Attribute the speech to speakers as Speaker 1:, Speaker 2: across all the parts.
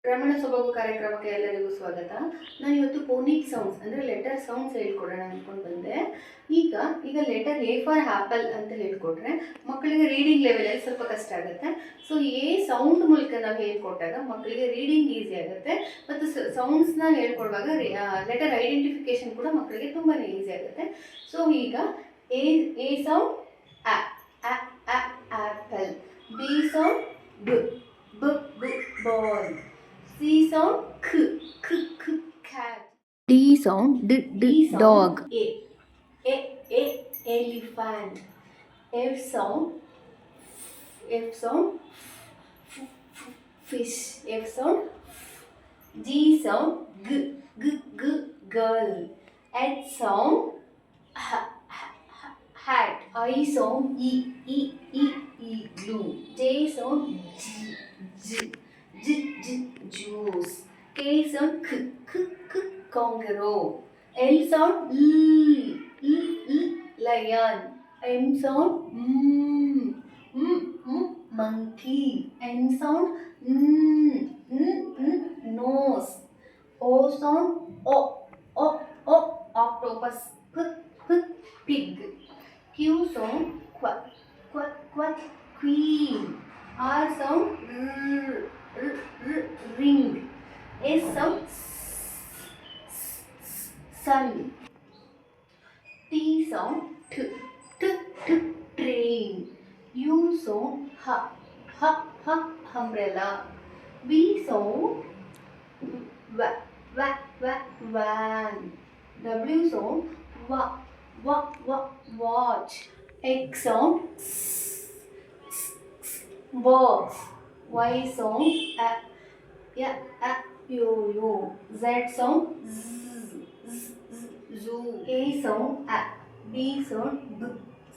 Speaker 1: ರಮಣ ಸೊಬಗು ಕಾರ್ಯಕ್ರಮಕ್ಕೆ ಎಲ್ಲರಿಗೂ ಸ್ವಾಗತ. ನಾನು ಇವತ್ತು ಫೋನಿಕ್ ಸೌಂಡ್ಸ್ ಅಂದರೆ ಲೆಟರ್ ಸೌಂಡ್ಸ್ ಹೇಳ್ಕೊಡೋಣ ಅಂದ್ಕೊಂಡು ಬಂದೆ. ಈಗ ಲೆಟರ್ ಎ ಫಾರ್ ಆ್ಯಪಲ್ ಅಂತ ಹೇಳ್ಕೊಟ್ರೆ ಮಕ್ಕಳಿಗೆ ರೀಡಿಂಗ್ ಲೆವೆಲಲ್ಲಿ ಸ್ವಲ್ಪ ಕಷ್ಟ ಆಗುತ್ತೆ. ಸೊ ಎ ಸೌಂಡ್ ಮೂಲಕ ನಾವು ಹೇಳ್ಕೊಟ್ಟಾಗ ಮಕ್ಕಳಿಗೆ ರೀಡಿಂಗ್ ಈಸಿ ಆಗುತ್ತೆ ಮತ್ತು ಸೌಂಡ್ಸ್ನ ಹೇಳ್ಕೊಡುವಾಗ ಲೆಟರ್ ಐಡೆಂಟಿಫಿಕೇಶನ್ ಕೂಡ ಮಕ್ಕಳಿಗೆ ತುಂಬಾ ಈಸಿ ಆಗುತ್ತೆ. ಸೊ ಈಗ A sound apple, B sound ball, C sound cat, D sound dog, A elephant, F sound fish, F sound G sound girl, H sound hat, I sound glue, J sound juice, K sound kangaroo, L sound lion, M sound monkey, N sound nose, O sound octopus, pig, Q sound queen, R sound ring, S sound sun, T sound train, U sound umbrella, V sound van, W sound watch, X sound box, Y sound yo-yo, Z sound zoo, A sound B sound b,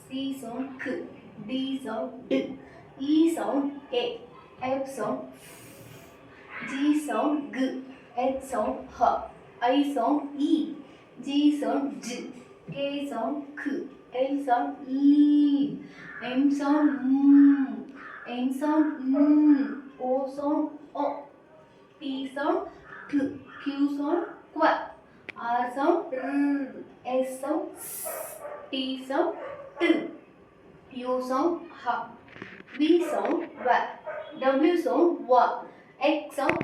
Speaker 1: C sound k, D sound d, E sound a, F sound G sound g, H sound h, I sound e, G sound j, K sound k, L sound l, M sound N sound O sound o, P sound Q, Q sound Q, R sound S sound T sound T, U sound H, V sound W, W sound W, X sound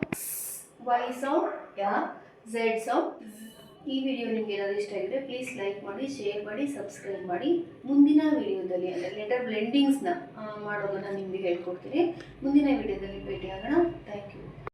Speaker 1: Y sound yeah, Z sound. ಈ video ನಿಮಗೆ ಏನಾದರೂ ಇಷ್ಟ ಆಗಿದ್ರೆ please like ಮಾಡಿ, share ಮಾಡಿ, subscribe ಮಾಡಿ. ಮುಂದಿನ ವಿಡಿಯೋದಲ್ಲಿ ಅಂದರೆ ಲೆಟರ್ ಬ್ಲೆಂಡಿಂಗ್ಸ್ನ ಮಾಡೋದನ್ನು ನಿಮಗೆ ಹೇಳ್ಕೊಡ್ತೀನಿ. ಮುಂದಿನ ವಿಡಿಯೋದಲ್ಲಿ ಭೇಟಿ ಆಗೋಣ. Thank you.